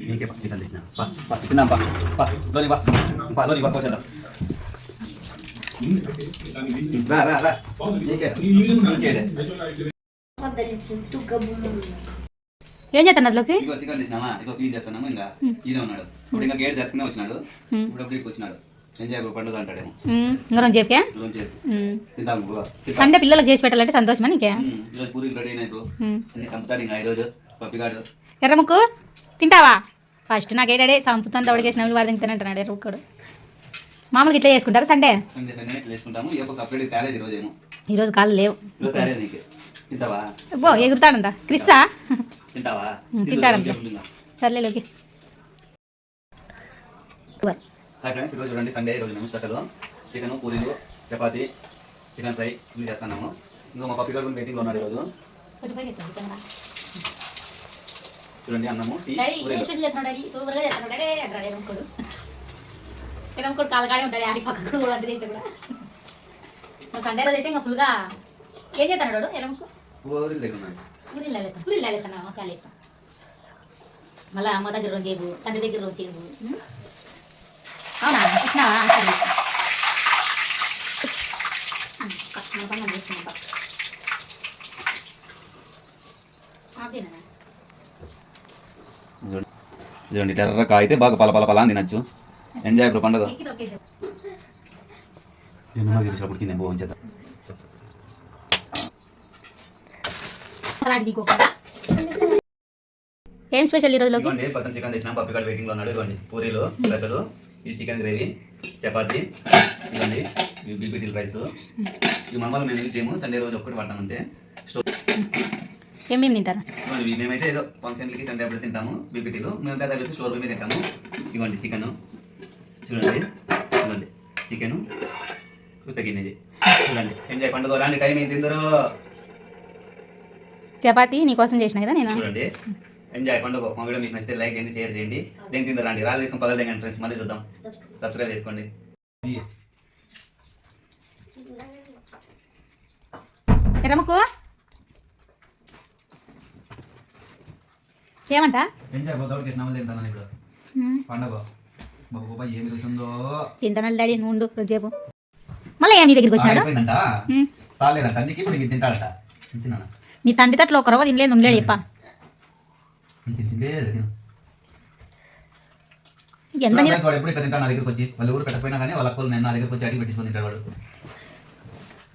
నీకే చికెన్ తెచ్చిన తిన్నాం లోని వచ్చేద్దాం రా ఏం చేస్తున్నారు లోకి చికెన్ తెచ్చినామా ఇగో క్లీన్ చేస్తున్నాము ఇంకా ఈయన ఉన్నాడు ఇప్పుడు ఇంకా గేట్ తెచ్చుకునే వచ్చినాడు ఇప్పుడు వచ్చినాడు ఎంజాయ్ పండుగ అంటాడేమో ఇంకా చెప్పా సండే పిల్లలకు చేసి పెట్టాలంటే సంతోషమా నీకే పూరీలు రెడీ అయినాయి చంపుతాడు ఇంకా ఈరోజు పప్పిగాడు ఎర్రముక్కు తింటావా ఫస్ట్ నాకేడాడే సంపుతాను తొడిగేసిన వాళ్ళు తింటానంటున్నాడు ఎర్రముక్కడు మామూలుగా ఇట్లా చేసుకుంటారు సండే చేసుకుంటాము సపరేట్ తేలేదు ఈరోజేమో ఈరోజు కాళ్ళు లేవు తింటావా బో ఎగురుతాడంట క్రిస్సా తింటావా తింటాడంట సర్లేలోకి హాయ్ ఫ్రెండ్స్ ఈరోజు చూడండి సండే ఈరోజు మేము స్పెషల్ చికెన్ పూరీలు చపాతీ చికెన్ ఫ్రై ఇవి చేస్తున్నాము ఇంకా మా పప్పి గారు వెయిటింగ్లో ఉన్నాడు ఈరోజు చూడండి అన్నము టీ కాలగాడే ఉంటాడు ఆడి పక్కన కూడా వంట చేస్తే కూడా సండే రోజు అయితే ఇంకా ఫుల్గా ఏం చేస్తున్నాడు ఎరముకు పూరీలు లేకున్నా కాలే మళ్ళీ అమ్మ దగ్గర రోజు చేయవు తండ్రి దగ్గర రోజు చేయవు అవునా ఇచ్చినావా చూడండి టెర్ర కాయితే బాగా పల తినచ్చు ఎంజాయ్ ఇప్పుడు పండుగ ఉడికింది బాగుంచేద్దాం ఏం స్పెషల్ ఈరోజు పక్కన చికెన్ తెచ్చినా పప్పికాడ వెయిటింగ్లో ఉన్నాడు ఇవ్వండి పూరీలు స్పెషల్ ఇది చికెన్ గ్రేవీ చపాతీ ఇవ్వండి బీపీటీల్ రైస్ ఇవి మనవాళ్ళు మేము యూజ్ చేయము సండే రోజు ఒక్కటి పడతాం అంతే స్టోర్ ఏమేమి తింటారు ఇవ్వండి మేమైతే ఏదో ఫంక్షన్కి సండే అప్పుడు తింటాము బీపీటీలు మేము కలిసి స్టోర్ రూమ్ మీద తింటాము ఇవ్వండి చికెన్ చూడండి చూడండి చికెను తగ్గినది చూడండి ఎంజాయ్ పండుగ రాండి టైం ఏం తిందరో చపాతీ నీకోసం చేసిన కదా నేను చూడండి ఎంజాయ్ పండుగ మా వీడియో మీకు నచ్చితే లైక్ చేయండి షేర్ చేయండి దేని తిందా రండి రాళ్ళు తీసుకుని పగలు తెగండి ఫ్రెండ్స్ మళ్ళీ చూద్దాం సబ్స్క్రైబ్ చేసుకోండి ఎరముకు ఏమంట ఎంజాయ్ బొద్దడికి స్నామలు తింటాను ఇప్పుడు పండుగ బాబా ఏమి రుచిందో తింటాను డాడీ నుండు రోజేపు మళ్ళీ నీ దగ్గరికి వచ్చాడు సాలేదంట అందుకే ఇప్పుడు నీకు తింటాడట తిన్నాను నీ తండ్రి తట్లో ఒక రవ్వ తినలేదు ఉండలేడు చెప్ప వాడు ఎప్పుడు ఇక్కడ తింటాడు నా దగ్గరికి వచ్చి వాళ్ళ ఊరు పెట్టకపోయినా కానీ వాళ్ళ అక్కలు నేను నా దగ్గరికి వచ్చి అడిగి పెట్టించుకొని తింటాడు వాడు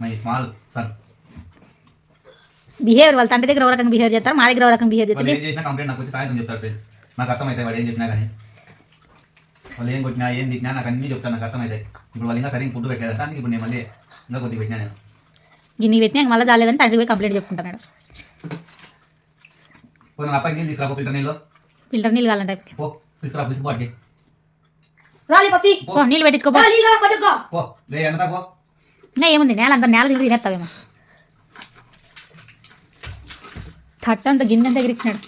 మై స్మాల్ సన్ బిహేవియర్ వాళ్ళ తండ్రి దగ్గర ఒక రకంగా బిహేవ్ చేస్తారు మా దగ్గర ఒక రకంగా బిహేవ్ చేస్తారు ఏం చేసినా కంప్లైంట్ నాకు వచ్చి సాయంత్రం చెప్తాడు ప్లీజ్ నాకు అర్థమవుతాయి వాడు ఏం చెప్పినా కానీ వాళ్ళు ఏం కొట్టినా ఏం తిట్టినా నాకు అన్నీ చెప్తాను నాకు అర్థమవుతాయి ఇప్పుడు వాళ్ళు ఇంకా సరిగ్గా ఫుడ్ పెట్టలేదంట అందుకే ఇప్పుడు నేను మళ్ళీ ఇంకా కొద్దిగా పెట్టినా నేను గిన్నె పెట్టినా మళ్ళీ చాలేదని తండ్రి పోయి కంప్లైంట్ చెప్పుకుంటున్నాడు నా అబ్బాయి నీళ్ళు తీసుకురా ఫిల్టర్ నీళ్ళు కావాలంటే తీసుకురా పిసుకుబాటుకి నీళ్ళు పెట్టించుకోపో ఏముంది నేల అంతా నేల తిరిగి తినేస్తావేమో తట్టంత గిన్నె దగ్గర ఇచ్చినాడు